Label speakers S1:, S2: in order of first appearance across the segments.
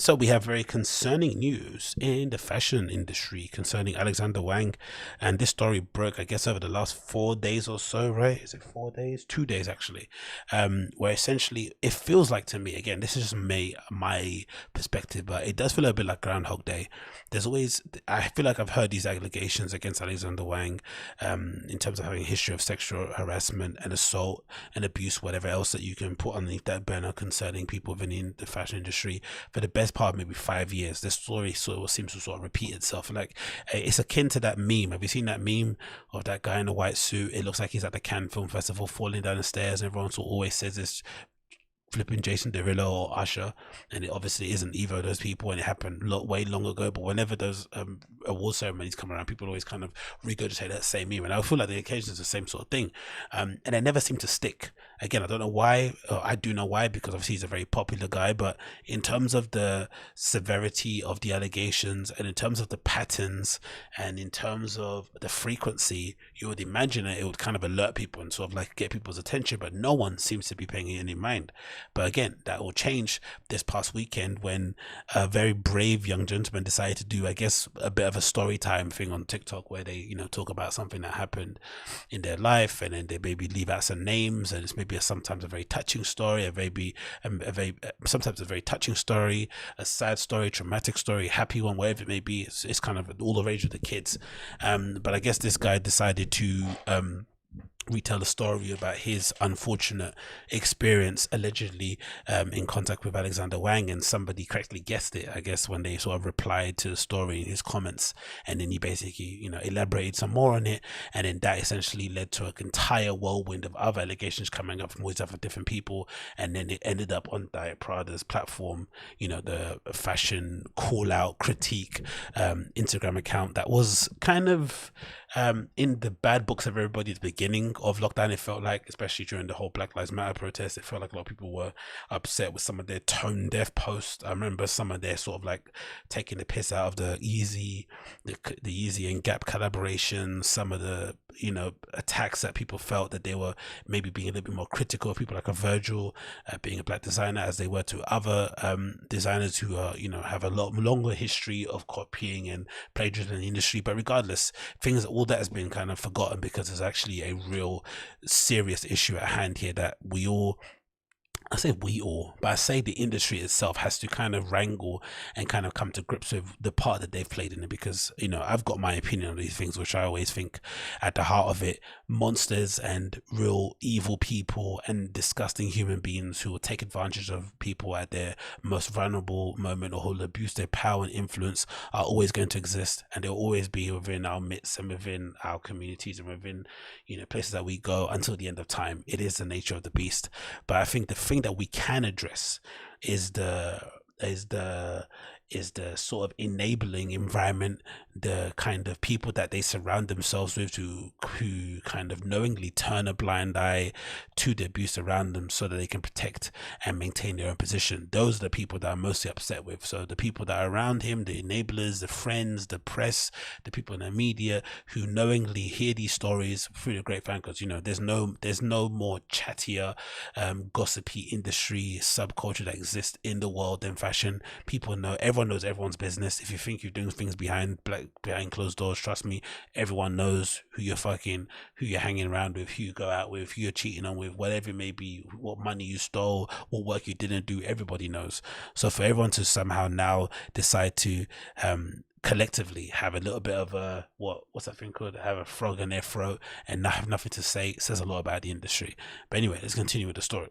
S1: So we have very concerning news in the fashion industry concerning Alexander Wang, and this story broke, I guess, over the last 4 days or so, right? Is it 4 days? 2 days actually, where essentially it feels like to me, again, this is just my perspective, but it does feel a bit like Groundhog Day. There's always, I feel like I've heard these allegations against Alexander Wang, in terms of having a history of sexual harassment and assault and abuse, whatever else that you can put underneath that banner concerning people within the fashion industry for the best part of maybe 5 years. This story sort of seems to sort of repeat itself. Like, it's akin to that meme. Have you seen that meme of that guy in a white suit? It looks like he's at the Cannes Film Festival falling down the stairs, and everyone sort of always says this, flipping Jason Derulo or Usher, and it obviously isn't either of those people, and it happened way long ago. But whenever those award ceremonies come around, people always kind of regurgitate that same meme, and I feel like the occasion is the same sort of thing, and they never seem to stick. Again, I don't know why. I do know why, because obviously he's a very popular guy, but in terms of the severity of the allegations, and in terms of the patterns, and in terms of the frequency, you would imagine that it would kind of alert people and sort of like get people's attention, but no one seems to be paying it any mind. But again, that will change this past weekend when a very brave young gentleman decided to do, I guess, a bit of a story time thing on TikTok, where they, talk about something that happened in their life, and then they maybe leave out some names, and it's maybe sometimes a very touching story, sometimes a very touching story, a sad story, traumatic story, happy one, whatever it may be. It's kind of all the rage with the kids. But I guess this guy decided to retell a story about his unfortunate experience, allegedly in contact with Alexander Wang, and somebody correctly guessed it, I guess, when they sort of replied to the story in his comments, and then he basically elaborated some more on it, and then that essentially led to an entire whirlwind of other allegations coming up from all these other different people, and then it ended up on Diet Prada's platform, the fashion call out critique Instagram account that was kind of in the bad books of everybody at the beginning of lockdown. It felt like, especially during the whole Black Lives Matter protest, it felt like a lot of people were upset with some of their tone deaf posts. I remember some of their sort of like taking the piss out of the Yeezy and Gap collaboration, some of the attacks that people felt that they were maybe being a little bit more critical of people like a Virgil being a black designer, as they were to other designers who are have a lot longer history of copying and plagiarism in the industry. But regardless, all that has been kind of forgotten, because there's actually a real serious issue at hand here that I say we all, but I say the industry itself has to kind of wrangle and kind of come to grips with the part that they've played in it. Because, I've got my opinion on these things, which I always think at the heart of it, monsters and real evil people and disgusting human beings who will take advantage of people at their most vulnerable moment, or who will abuse their power and influence, are always going to exist, and they'll always be within our midst and within our communities and within, places that we go until the end of time. It is the nature of the beast. But I think the thing that we can address is the sort of enabling environment, the kind of people that they surround themselves with, who kind of knowingly turn a blind eye to the abuse around them so that they can protect and maintain their own position. Those are the people that I'm mostly upset with. So the people that are around him, the enablers, the friends, the press, the people in the media who knowingly hear these stories through the grapevine, because there's no more chattier, gossipy industry subculture that exists in the world than fashion. Everyone knows everyone's business. If you think you're doing things behind closed doors, trust me, everyone knows who you're hanging around with, who you go out with, who you're cheating on with, whatever it may be, what money you stole, what work you didn't do. Everybody knows. So for everyone to somehow now decide to collectively have a little bit of a what's that thing called, have a frog in their throat and not have nothing to say, says a lot about the industry. But anyway, let's continue with the story.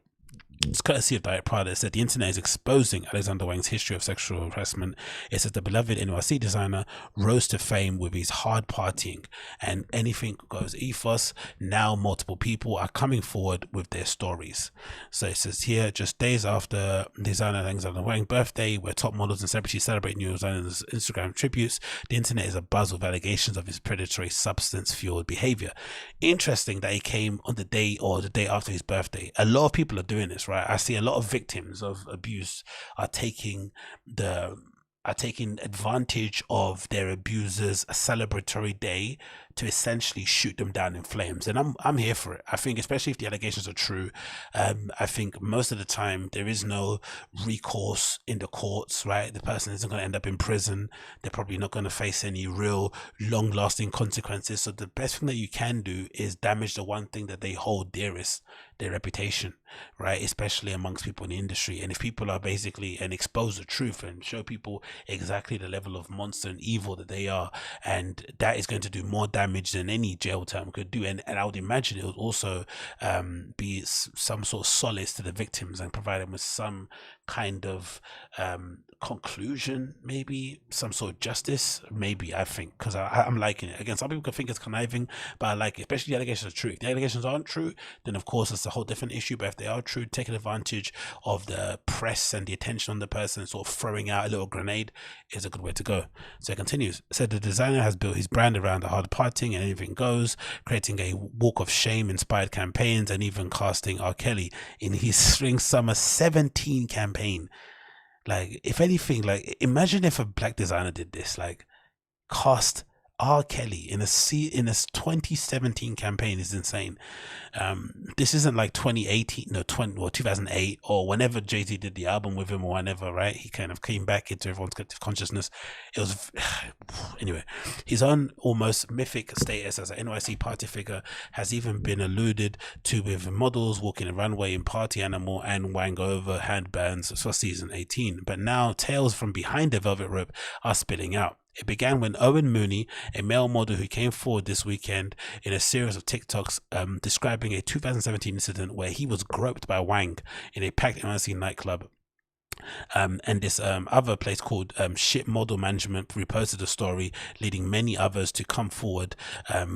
S1: It's courtesy of Diet Prada. It said the internet is exposing Alexander Wang's history of sexual harassment. It says the beloved NYC designer rose to fame with his hard partying and anything goes ethos. Now multiple people are coming forward with their stories. So it says here, just days after designer Alexander Wang's birthday, where top models and celebrities celebrate new designers' Instagram tributes, the internet is abuzz with allegations of his predatory substance-fueled behavior. Interesting that he came on the day after his birthday. A lot of people are doing this, right? I see a lot of victims of abuse are taking the are taking advantage of their abusers' celebratory day to essentially shoot them down in flames. And I'm here for it. I think, especially if the allegations are true, I think most of the time there is no recourse in the courts, right? The person isn't going to end up in prison. They're probably not going to face any real long-lasting consequences. So the best thing that you can do is damage the one thing that they hold dearest, their reputation, right? Especially amongst people in the industry. And if people are basically and expose the truth and show people exactly the level of monster and evil that they are, and that is going to do more damage than any jail term could do. And I would imagine it would also be some sort of solace to the victims and provide them with some kind of conclusion, maybe some sort of justice, maybe. I think, because I'm liking it. Again, some people could think it's conniving, but I like it, especially the allegations are true. If the allegations aren't true, then of course it's a whole different issue. But if they are true, taking advantage of the press and the attention on the person, sort of throwing out a little grenade, is a good way to go. So it continues. So the designer has built his brand around the hard partying and anything goes, creating a walk of shame inspired campaigns, and even casting R. Kelly in his Spring Summer 17 campaign. Like, if anything, like, imagine if a black designer did this, like, cast R. Kelly in a 2017 campaign is insane. This isn't like 2018 or 2008 or whenever Jay-Z did the album with him or whenever, right? He kind of came back into everyone's consciousness. It was anyway, his own almost mythic status as an NYC party figure has even been alluded to with models walking a runway in Party Animal and Wang over handbands for season 18. But now tales from behind the velvet rope are spilling out. It began when Owen Mooney, a male model who came forward this weekend in a series of TikToks describing a 2017 incident where he was groped by Wang in a packed NYC nightclub. And this other place called Shit Model Management reposted the story, leading many others to come forward.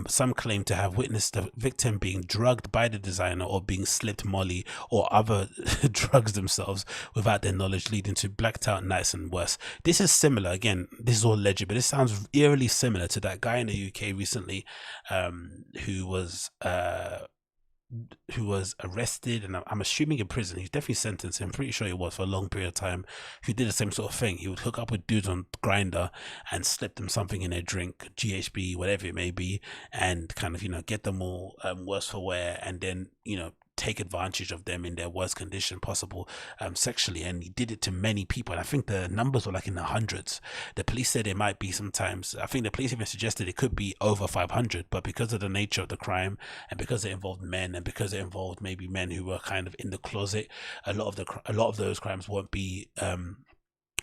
S1: Some claim to have witnessed the victim being drugged by the designer or being slipped Molly or other drugs themselves without their knowledge, leading to blacked out nights and worse. This is similar. Again, this is all alleged, but this sounds eerily similar to that guy in the UK recently who was arrested and I'm assuming in prison. He's definitely sentenced, I'm pretty sure he was, for a long period of time, who did the same sort of thing. He would hook up with dudes on Grindr and slip them something in their drink, GHB, whatever it may be, and kind of, get them all worse for wear, and then, take advantage of them in their worst condition possible sexually. And he did it to many people, and I think the numbers were like in the hundreds. The police said it might be sometimes, I think the police even suggested it could be over 500, but because of the nature of the crime and because it involved men and because it involved maybe men who were kind of in the closet, a lot of those crimes won't be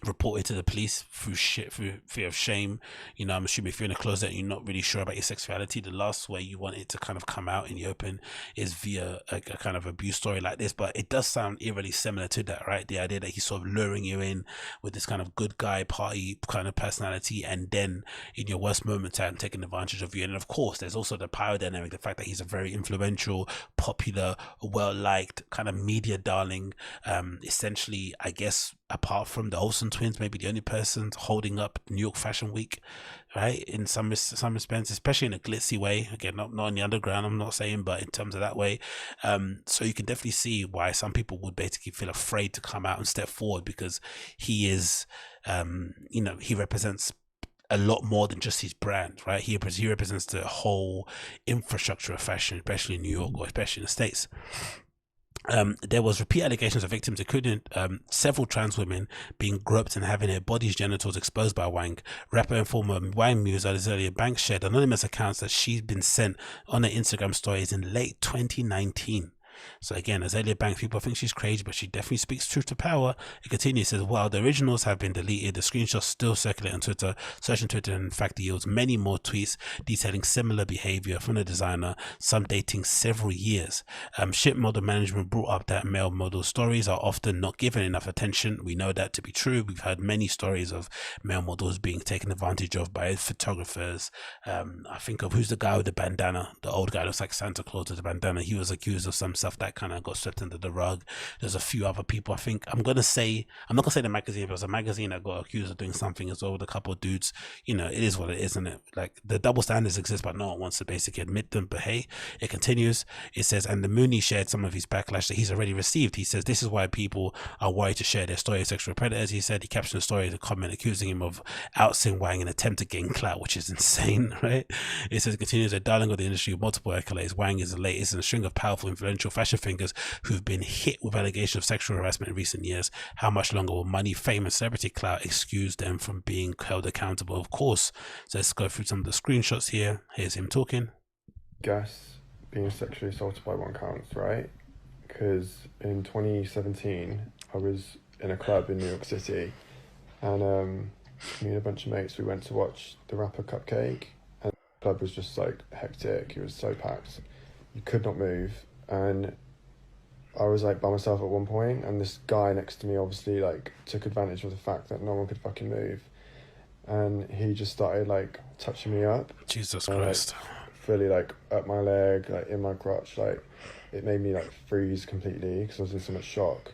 S1: reported to the police through fear of shame. I'm assuming if you're in a closet and you're not really sure about your sexuality, the last way you want it to kind of come out in the open is via a kind of abuse story like this. But it does sound eerily similar to that, right? The idea that he's sort of luring you in with this kind of good guy party kind of personality, and then in your worst moment taking advantage of you. And of course there's also the power dynamic, the fact that he's a very influential, popular, well-liked kind of media darling, essentially, I guess, apart from the Olsen twins, maybe the only person holding up New York Fashion Week, right? In some respects, especially in a glitzy way. Again, not in the underground, I'm not saying, but in terms of that way. So you can definitely see why some people would basically feel afraid to come out and step forward, because he is, he represents a lot more than just his brand, right? He represents the whole infrastructure of fashion, especially in New York or especially in the States. There was repeat allegations of victims, including several trans women being groped and having their bodies' genitals exposed by Wang. Rapper and former Wang muse Azalea Banks shared anonymous accounts that she'd been sent on her Instagram stories in late 2019. So again, Azalea Banks, people think she's crazy, but she definitely speaks truth to power. It continues, says, while the originals have been deleted, the screenshots still circulate on Twitter. Search on Twitter, in fact, yields many more tweets detailing similar behavior from the designer, some dating several years. Ship Model Management brought up that male model stories are often not given enough attention. We know that to be true. We've heard many stories of male models being taken advantage of by photographers. I think of, who's the guy with the bandana? The old guy looks like Santa Claus with the bandana. He was accused of some stuff that kind of got swept under the rug. There's a few other people. I think I'm not gonna say the magazine, but it was a magazine that got accused of doing something as well with a couple of dudes. You know, it is what it is, isn't it? Like, the double standards exist, but no one wants to basically admit them. But hey, it continues. It says, and the Mooney shared some of his backlash that he's already received. He says this is why people are worried to share their story of sexual predators. He said he captioned the story with a comment accusing him of outsing Wang in an attempt to gain clout, which is insane, right? It says, continues, a darling of the industry with multiple accolades. Wang is the latest in a string of powerful, influential fashion figures who've been hit with allegations of sexual harassment in recent years. How much longer will money, fame, and celebrity clout excuse them from being held accountable? Of course. So let's go through some of the screenshots here. Here's him talking.
S2: Guess being sexually assaulted by one counts, right? Because in 2017, I was in a club in New York City, and me and a bunch of mates, we went to watch the rapper Cupcake, and the club was just like hectic. It was so packed, you could not move, and I was like by myself at one point, and this guy next to me obviously like took advantage of the fact that no one could fucking move, and he just started like touching me up.
S1: Jesus Christ.
S2: Like, fully like up my leg, like in my crotch, like it made me like freeze completely because I was in so much shock.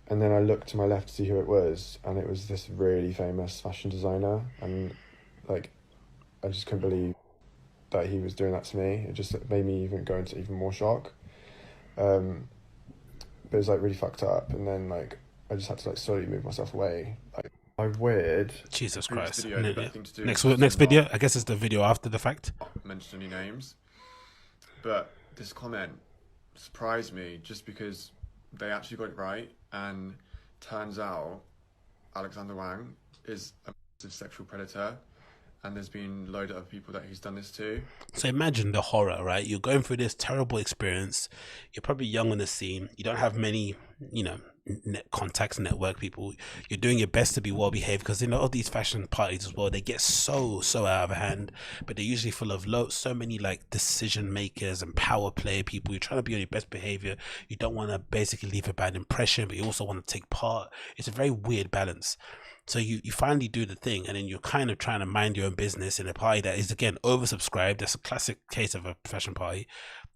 S2: And then I looked to my left to see who it was, and it was this really famous fashion designer, and like I just couldn't believe that he was doing that to me. It just made me even go into even more shock. But it was like really fucked up, and then like I just had to like slowly move myself away. Like, I'm weird.
S1: Jesus Christ.
S3: Next
S1: video, I guess it's the video after the fact.
S3: Not mention any names, but this comment surprised me just because they actually got it right, and turns out Alexander Wang is a massive sexual predator, and there's been loads of other people that he's done this to.
S1: So imagine the horror, right? You're going through this terrible experience. You're probably young on the scene. You don't have many, you know, contacts, network people. You're doing your best to be well behaved, because you know all these fashion parties as well, they get so out of hand, but they're usually full of so many like decision makers and power play people. You're trying to be on your best behavior. You don't want to basically leave a bad impression, but you also want to take part. It's a very weird balance. So you finally do the thing, and then you're kind of trying to mind your own business in a party that is, again, oversubscribed. That's a classic case of a fashion party.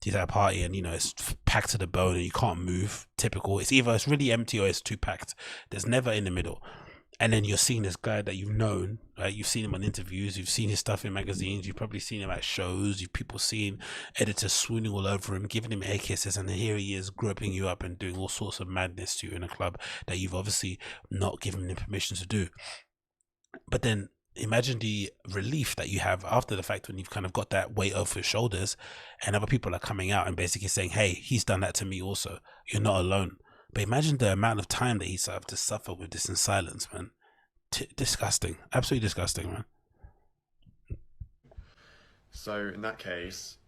S1: You're at a party and, you know, it's packed to the bone and you can't move. Typical. It's either it's really empty or it's too packed. There's never in the middle. And then you're seeing this guy that you've known, right? You've seen him on interviews, you've seen his stuff in magazines, you've probably seen him at shows, you've people seeing editors swooning all over him, giving him air kisses, and then here he is groping you up and doing all sorts of madness to you in a club that you've obviously not given him permission to do. But then imagine the relief that you have after the fact when you've kind of got that weight off your shoulders, and other people are coming out and basically saying, hey, he's done that to me also. You're not alone. But imagine the amount of time that he's have to suffer with this in silence, man. Disgusting. Absolutely disgusting, man.
S3: So in that case,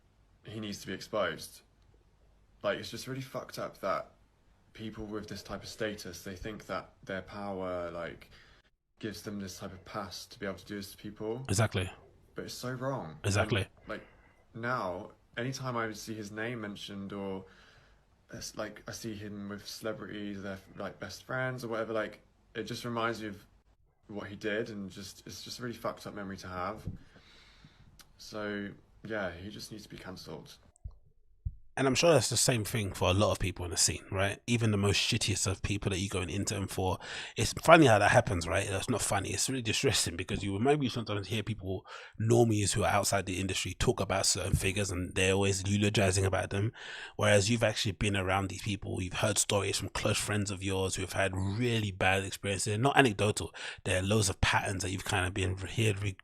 S3: he needs to be exposed. Like, it's just really fucked up that people with this type of status, they think that their power, like, gives them this type of pass to be able to do this to people.
S1: Exactly.
S3: But it's so wrong.
S1: Exactly.
S3: And, like, now, anytime I see his name mentioned, or it's like I see him with celebrities, they're like best friends or whatever, like it just reminds me of what he did, and just it's just a really fucked up memory to have. So yeah, he just needs to be cancelled.
S1: And I'm sure that's the same thing for a lot of people in the scene, right? Even the most shittiest of people that you go and intern for. It's funny how that happens, right? It's not funny. It's really distressing, because you maybe sometimes hear people, normies who are outside the industry, talk about certain figures and they're always eulogizing about them. Whereas you've actually been around these people. You've heard stories from close friends of yours who have had really bad experiences. They're not anecdotal. There are loads of patterns that you've kind of been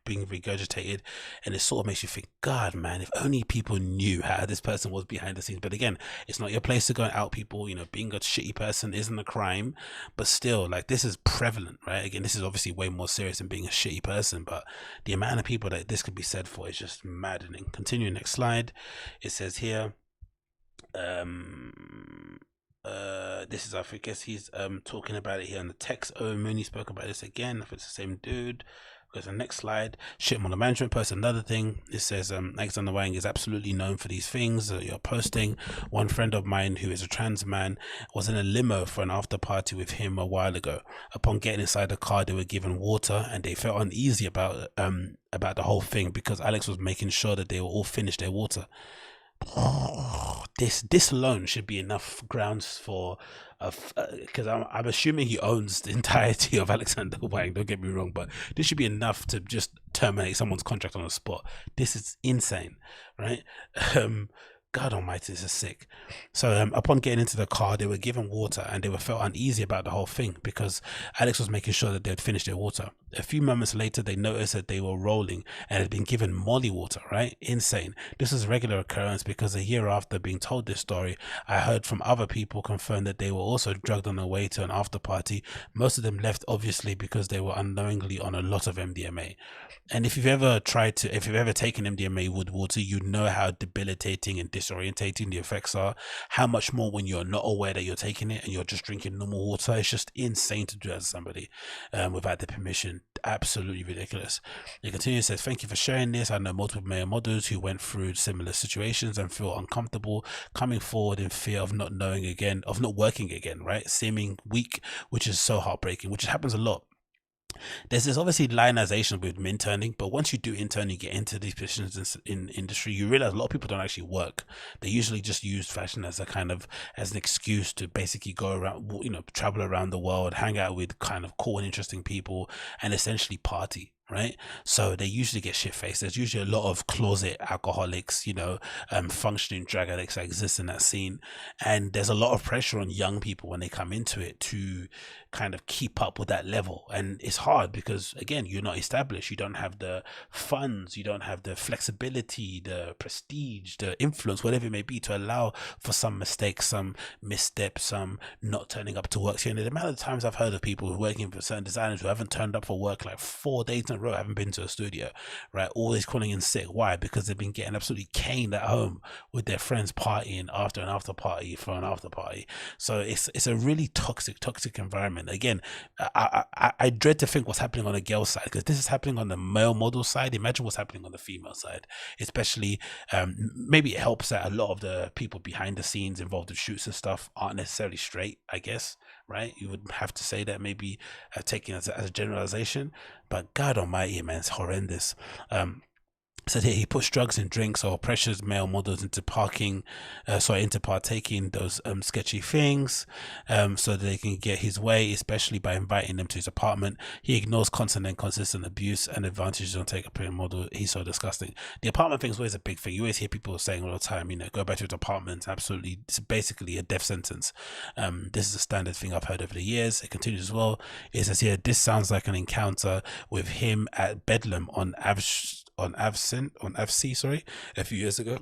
S1: being regurgitated. And it sort of makes you think, God, man, if only people knew how this person was behind the scenes. But again, it's not your place to go and out people. You know, being a shitty person isn't a crime, but still, like, this is prevalent, right? Again, this is obviously way more serious than being a shitty person, but the amount of people that this could be said for is just maddening. Continue, next slide. It says here, this is, I guess he's talking about it here in the text. Owen Mooney spoke about this again. If it's the same dude. Goes to the next slide. Shit on the management post. Another thing, it says Alexander Wang is absolutely known for these things that you're posting. One friend of mine who is a trans man was in a limo for an after party with him a while ago. Upon getting inside the car, they were given water, and they felt uneasy about the whole thing because Alex was making sure that they were all finished their water. Oh, this alone should be enough grounds for because I'm assuming he owns the entirety of Alexander Wang. Don't get me wrong, but this should be enough to just terminate someone's contract on the spot. This is insane, right? Um, God Almighty, this is sick. So upon getting into the car, they were given water and they were felt uneasy about the whole thing because Alex was making sure that they'd finished their water. A few moments later, they noticed that they were rolling and had been given molly water, right? Insane. This is a regular occurrence because a year after being told this story, I heard from other people confirm that they were also drugged on the way to an after party. Most of them left obviously because they were unknowingly on a lot of MDMA. And if you've ever taken MDMA with water, you know how debilitating and disorientating the effects are. How much more when you're not aware that you're taking it and you're just drinking normal water. It's just insane to do that to somebody without their permission. Absolutely ridiculous. It continues, says, thank you for sharing this. I know multiple male models who went through similar situations and feel uncomfortable coming forward in fear of not knowing again, of not working again, right? Seeming weak, which is so heartbreaking, which happens a lot. There's this obviously lionization with interning, but once you do intern, you get into these positions in industry, you realize a lot of people don't actually work. They usually just use fashion as a kind of as an excuse to basically go around, travel around the world, hang out with kind of cool and interesting people, and essentially party. Right, so they usually get shit faced. There's usually a lot of closet alcoholics, functioning drug addicts that exist in that scene, and there's a lot of pressure on young people when they come into it to kind of keep up with that level. And it's hard because again, you're not established, you don't have the funds, you don't have the flexibility, the prestige, the influence, whatever it may be, to allow for some mistakes, some missteps, some not turning up to work. So, the amount of times I've heard of people who are working for certain designers who haven't turned up for work like 4 days in a row, haven't been to a studio, right? Always calling in sick. Why? Because they've been getting absolutely caned at home with their friends partying after an after party for an after party. So it's a really toxic environment. Again, I dread to think what's happening on the girl side, because this is happening on the male model side. Imagine what's happening on the female side, especially maybe it helps that a lot of the people behind the scenes involved in shoots and stuff aren't necessarily straight, I guess, right? You would have to say that, maybe taking as a generalization, but God almighty, man, it's horrendous. Said here he puts drugs and drinks or pressures male models into partaking those sketchy things, so that they can get his way, especially by inviting them to his apartment. He ignores constant and consistent abuse and advantages on take up a model. He's so disgusting. The apartment thing is always a big thing. You always hear people saying all the time, go back to his apartment. Absolutely, it's basically a death sentence. This is a standard thing I've heard over the years. It continues as well. It says here, this sounds like an encounter with him at Bedlam on FC, a few years ago.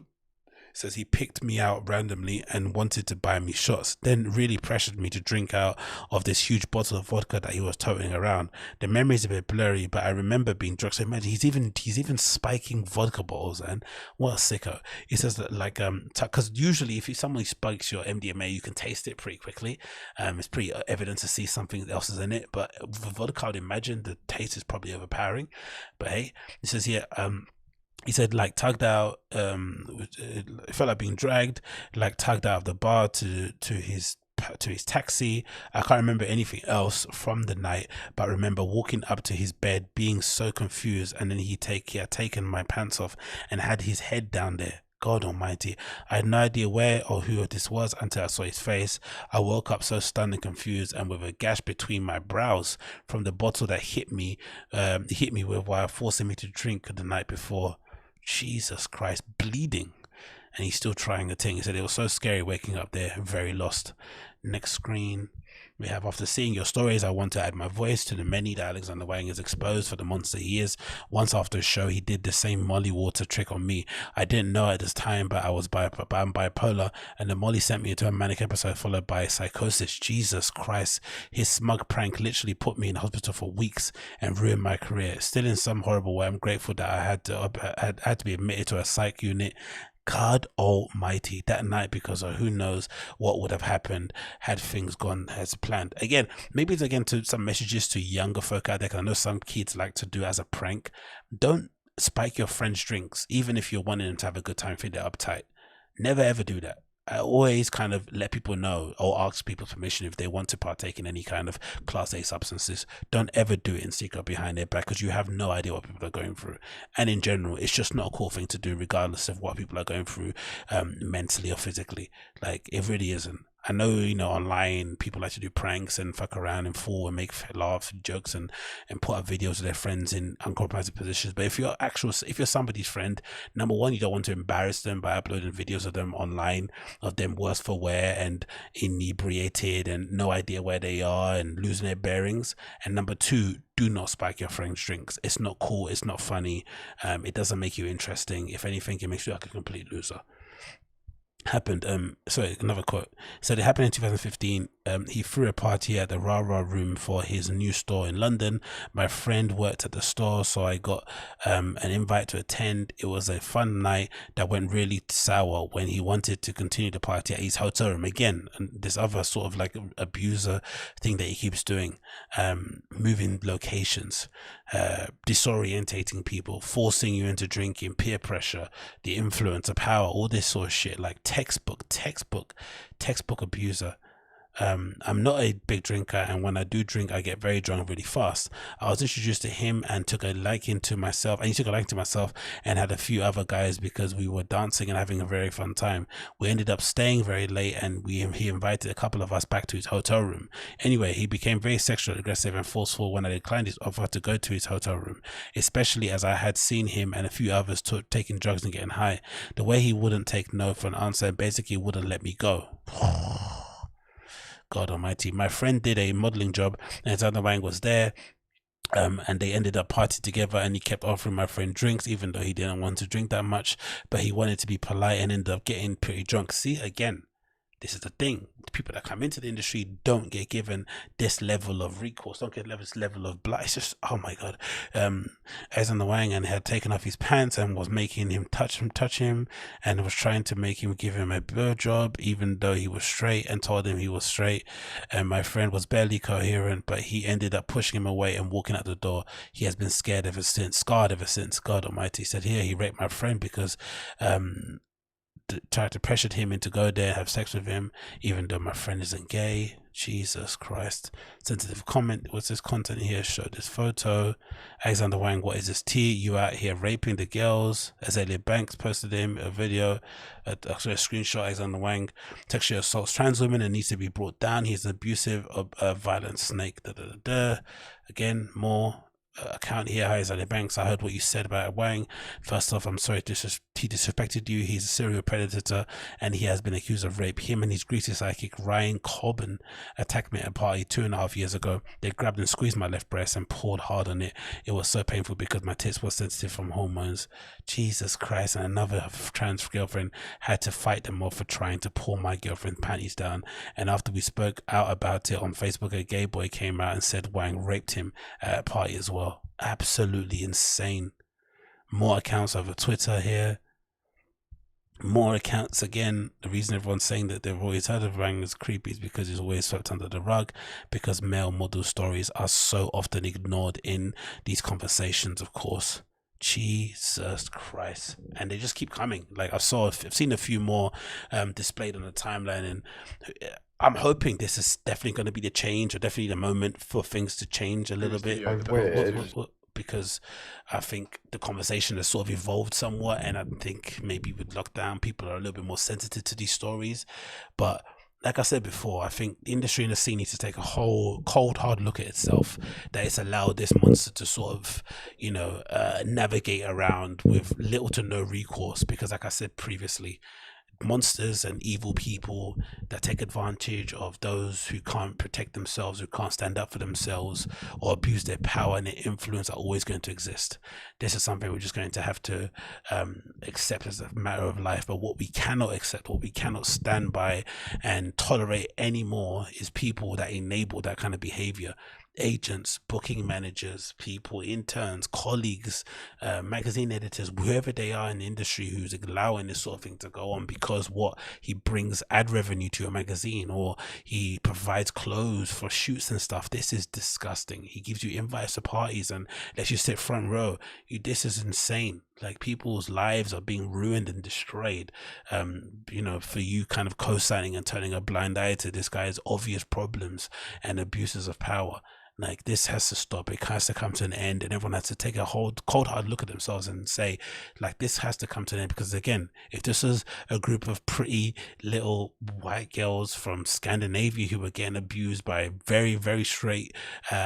S1: Says he picked me out randomly and wanted to buy me shots, then really pressured me to drink out of this huge bottle of vodka that he was toting around. The memory's a bit blurry, but I remember being drunk. So imagine he's even spiking vodka bottles, and what a sicko. He says that because usually if somebody spikes your MDMA, you can taste it pretty quickly. It's pretty evident to see something else is in it, but for vodka, I'd imagine the taste is probably overpowering. But hey, it says here, he said, tugged out, it felt like being dragged, tugged out of the bar to his taxi. I can't remember anything else from the night, but I remember walking up to his bed being so confused, and then he had taken my pants off and had his head down there. God almighty, I had no idea where or who this was until I saw his face. I woke up so stunned and confused and with a gash between my brows from the bottle that hit me with while forcing me to drink the night before. Jesus Christ, bleeding, and he's still trying a thing. He said it was so scary waking up there, very lost. Next screen, we have, after seeing your stories, I want to add my voice to the many that Alexander Wang is exposed for the monster he is. Once after a show, he did the same Molly water trick on me. I didn't know at this time, but I'm bipolar, and the Molly sent me into a manic episode followed by psychosis. Jesus Christ, his smug prank literally put me in hospital for weeks and ruined my career. Still, in some horrible way, I'm grateful that I had to be admitted to a psych unit. God almighty, that night, because of who knows what would have happened had things gone as planned. Again, maybe it's to some messages to younger folk out there, because I know some kids like to do as a prank. Don't spike your friends' drinks, even if you're wanting them to have a good time, feel they're uptight. Never ever do that. I always kind of let people know or ask people's permission if they want to partake in any kind of class A substances. Don't ever do it in secret behind their back, because you have no idea what people are going through. And in general, it's just not a cool thing to do, regardless of what people are going through, mentally or physically. Like, it really isn't. I know, online people like to do pranks and fuck around and fool and make laughs and jokes and put up videos of their friends in uncompromising positions. But if you're somebody's friend, number one, you don't want to embarrass them by uploading videos of them online, of them worse for wear and inebriated and no idea where they are and losing their bearings. And number two, do not spike your friend's drinks. It's not cool. It's not funny. It doesn't make you interesting. If anything, it makes you like a complete loser. Happened sorry, another quote said it happened in 2015. He threw a party at the Rara Room for his new store in London. My friend worked at the store, so I got an invite to attend. It was a fun night that went really sour when he wanted to continue the party at his hotel room again. And this other sort of like abuser thing that he keeps doing, moving locations, disorientating people, forcing you into drinking, peer pressure, the influence of power, all this sort of shit. Like textbook abuser. I'm not a big drinker, and when I do drink, I get very drunk really fast. I was introduced to him and took a liking to myself, and he took a liking to myself and had a few other guys because we were dancing and having a very fun time. We ended up staying very late, and he invited a couple of us back to his hotel room. Anyway, he became very sexually aggressive and forceful when I declined his offer to go to his hotel room, especially as I had seen him and a few others taking drugs and getting high. The way he wouldn't take no for an answer and basically wouldn't let me go. God almighty. My friend did a modeling job and his other Wang was there. And they ended up partying together, and he kept offering my friend drinks even though he didn't want to drink that much, but he wanted to be polite and ended up getting pretty drunk. See, again, this is the thing. People that come into the industry don't get given this level of recourse, don't get this level of blood. It's just, oh my god. Alexander Wang and had taken off his pants and was making him touch him and was trying to make him give him a blowjob even though he was straight, and told him he was straight. And my friend was barely coherent, but he ended up pushing him away and walking out the door. He has been scarred ever since. God almighty. He said here he raped my friend because tried to pressure him into go there and have sex with him, even though my friend isn't gay. Jesus Christ. Sensitive comment. What's this content here? Show this photo. Alexander Wang, what is this tea? You out here raping the girls? Azalea Banks posted him a video, actually a screenshot. Alexander Wang sexually assaults trans women and needs to be brought down. He's an abusive, violent snake. Again, more account here. Hi, Azalea Banks. I heard what you said about Wang. First off, I'm sorry he disrespected you. He's a serial predator and he has been accused of rape. Him and his greasy psychic Ryan Corbin attacked me at a party 2.5 years ago. They grabbed and squeezed my left breast and poured hard on it. It was so painful because my tits were sensitive from hormones. Jesus Christ. And another trans girlfriend had to fight them off for trying to pull my girlfriend's panties down. And after we spoke out about it on Facebook, a gay boy came out and said Wang raped him at a party as well. Absolutely insane. More accounts over Twitter here. More accounts again. The reason everyone's saying that they've always heard of Wang as creepy is because he's always swept under the rug, because male model stories are so often ignored in these conversations, of course. Jesus Christ. And they just keep coming. Like I've seen a few more displayed on the timeline, and I'm hoping this is definitely going to be the change, or definitely the moment for things to change a little bit. Because I think the conversation has sort of evolved somewhat, and I think maybe with lockdown people are a little bit more sensitive to these stories. But like I said before, I think the industry and the scene needs to take a whole cold hard look at itself, that it's allowed this monster to sort of navigate around with little to no recourse. Because like I said previously, monsters and evil people that take advantage of those who can't protect themselves, who can't stand up for themselves, or abuse their power and their influence, are always going to exist. This is something we're just going to have to accept as a matter of life. But what we cannot accept, what we cannot stand by and tolerate anymore, is people that enable that kind of behavior. Agents, booking managers, people, interns, colleagues, magazine editors, whoever they are in the industry who's allowing this sort of thing to go on because he brings ad revenue to a magazine, or he provides clothes for shoots and stuff. This is disgusting. He gives you invites to parties and lets you sit front row. This is insane. Like people's lives are being ruined and destroyed, for you kind of co-signing and turning a blind eye to this guy's obvious problems and abuses of power. Like, this has to stop. It has to come to an end, and everyone has to take a cold hard look at themselves and say, like, this has to come to an end. Because again, if this was a group of pretty little white girls from Scandinavia who were getting abused by a very, very straight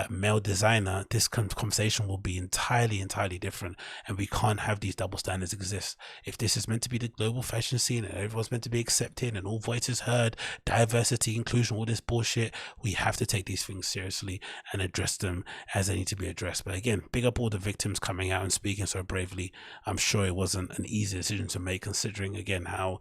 S1: male designer, this conversation will be entirely different. And we can't have these double standards exist. If this is meant to be the global fashion scene and everyone's meant to be accepted and all voices heard, diversity, inclusion, all this bullshit, we have to take these things seriously and address them as they need to be addressed. But again, big up all the victims coming out and speaking so bravely. I'm sure it wasn't an easy decision to make, considering again how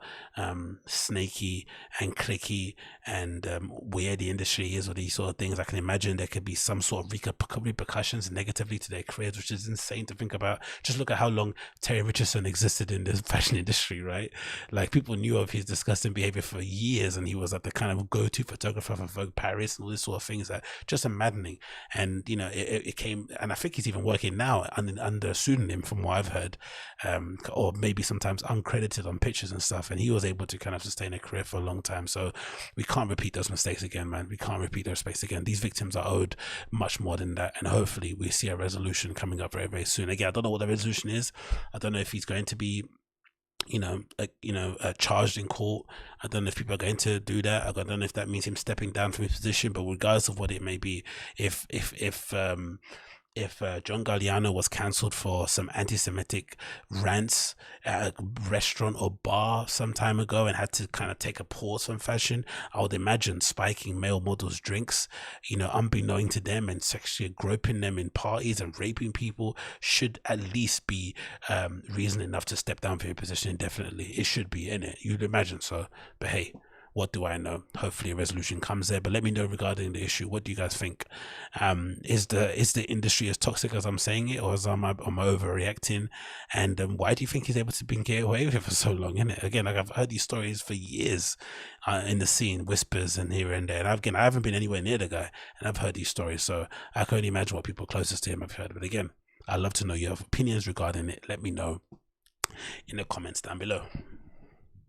S1: snaky and clicky and weird the industry is with these sort of things. I can imagine there could be some sort of repercussions negatively to their careers, which is insane to think about. Just look at how long Terry Richardson existed in the fashion industry, right? Like, people knew of his disgusting behavior for years, and he was like the kind of go-to photographer for Vogue Paris and all this sort of things that just are maddening. And it came, and I think he's even working now under a pseudonym from what I've heard, or maybe sometimes uncredited on pictures and stuff, and he was able to kind of sustain a career for a long time. So we can't repeat those mistakes again, man. We can't repeat those mistakes again. These victims are owed much more than that, and hopefully we see a resolution coming up very, very soon. Again, I don't know what the resolution is. I don't know if he's going to be charged in court. I don't know if people are going to do that. I don't know if that means him stepping down from his position. But regardless of what it may be, if John Galliano was cancelled for some anti-Semitic rants at a restaurant or bar some time ago and had to kind of take a pause from fashion, I would imagine spiking male models' drinks, unbeknown to them, and sexually groping them in parties and raping people should at least be reason enough to step down from your position indefinitely. It should be, in it. You'd imagine so. But hey, what do I know? Hopefully a resolution comes there. But let me know regarding the issue. What do you guys think? Is the industry as toxic as I'm saying it, or am I overreacting? And why do you think he's able to get away with it for so long? Innit? Again, like, I've heard these stories for years in the scene, whispers and here and there. And again, I haven't been anywhere near the guy, and I've heard these stories, so I can only imagine what people closest to him have heard. But again, I'd love to know your opinions regarding it. Let me know in the comments down below.